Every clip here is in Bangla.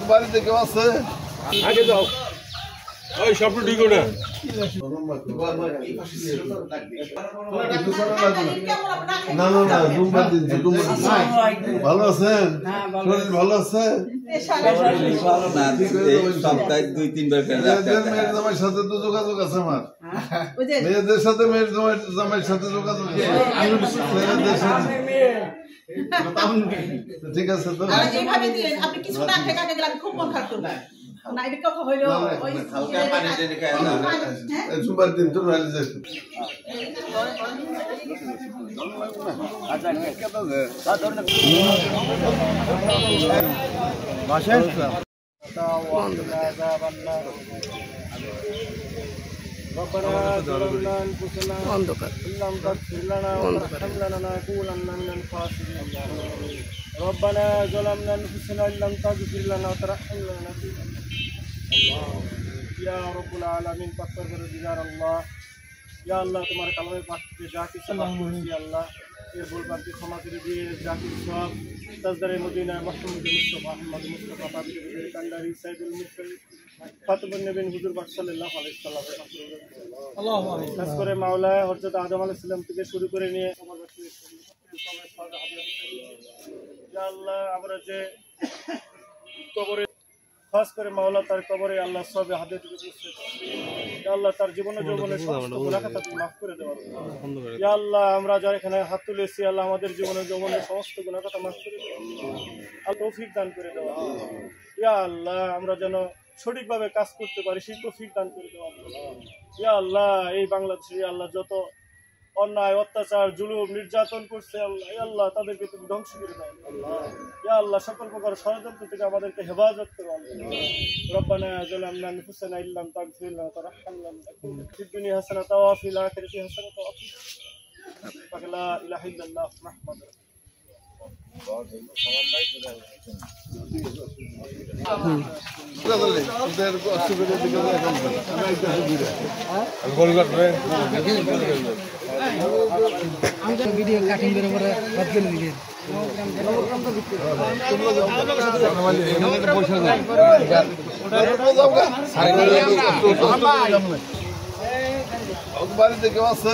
বাড়িতে কেউ আছে? আগে যাও ওই স্বপ্ন ঠিক না ভালো আছেন? শরীর ভালো আছে? সপ্তাহে 2-3 বার মেয়ের জামাইয়ের সাথে তো যোগাযোগ আছে আমার। মেয়েদের সাথে মেয়ের জামাইয়ের সাথে যোগাযোগ আছে। ঠিক আছে তো আপনি কিছু না খেয়ে কাকে গেলে খুব মন খারাপ করবেন না এটা কথা হইলো ওই হালকা পানি দিয়ে খায় না জুমার দিন তো রাইলে যাইতো ربنا ظلمنا أنفسنا إن لم تغفر لنا وترحم لنا لنكونن من الخاسرين ربنا ظلمنا أنفسنا إن لم تغفر لنا وترحم لنا لنكونن يا رب العالمين পাকর পরদিগার আল্লাহ ইয়া আল্লাহ তোমার কালামে পাক থেকে যা কিছু করছি আল্লাহ এর ভুলভ্রান্তি ক্ষমা করে দিয়ে যা কিছু সব তাজদারে মদিনা মুহাম্মদ মুস্তাফা আহমদ মুস্তাফা পাবির কান্ডারি সাইদুল মুরসালিন ফাতেমুন নবীন হুজুর পাক সাল্লাল্লাহু আলাইহি ওয়াসাল্লাম আল্লাহু আমিন খাস করে মাওলা হযরত আদম আলাইহিস সালাম থেকে শুরু করে নিয়ে আমার কাছে ইয়া আল্লাহ আমরা যে কবরে খাস করে মাওলা তার কবরে আল্লাহ সবে হাদিয়া থেকে দিচ্ছে ইয়া আল্লাহ তার জীবনে যৌবনের সমস্ত গুনাহ খাতা তুমি maaf করে দাও ইয়া আল্লাহ আমরা যারা এখানে হাত তুলেছি আল্লাহ আমাদের জীবনে যৌবনের সমস্ত গুনাহ খাতা maaf করে দাও আল্লাহ তৌফিক দান করে দাও ইয়া আল্লাহ আমরা যেন সঠিকভাবে কাজ করতে পারি সেই তৌফিক দান করে দাও ইয়া আল্লাহ এই বাংলাদেশে আল্লাহ যত অন্যায় অত্যাচার জুলুম নির্যাতন করছে আল্লাহ ইয়া আল্লাহ তাদেরকে তুমি ধ্বংস করে দাও ইয়া আল্লাহ সকল প্রকার ষড়যন্ত্র থেকে আমাদেরকে হেফাজত করো রব্বানা যালামনা আনফুসানা ইল্লাম তাগফির লানা ওয়াতারহামনা লানাকুনা ফিদ দুনিয়া হাসানাতাও ওয়া ফিল আখিরাতি হাসানাতাও ওয়া কিনা লা ইলাহা ইল্লাল্লাহ মুহাম্মাদুর ভিডিও কাটিং করে পরে বাদ করে দিবেন বাড়িতে কেউ আছে?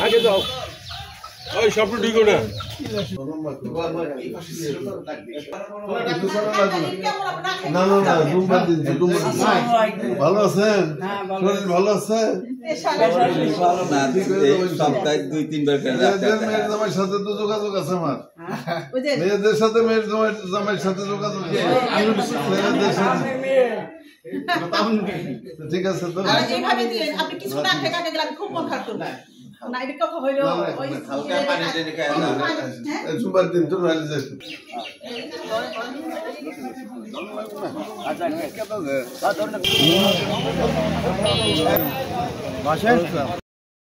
আগে যাও ওই স্বপ্ন ঠিক না ভালো আছেন? শরীর ভালো আছে? সপ্তাহে 2-3 বার মেয়ের জামাইয়ের সাথে তো যোগাযোগ আছে আমার। মেয়েদের সাথে মেয়ের জামাইয়ের সাথে যোগাযোগ আছে। ঠিক আছে তো আপনি কিছু না খেয়ে কাকে গেলে খুব মন খারাপ করবেন না এটা কথা হইলো ওই হালকা পানি দিয়ে খায় না জুমার দিন তো রাইলে যাইতো বাসায়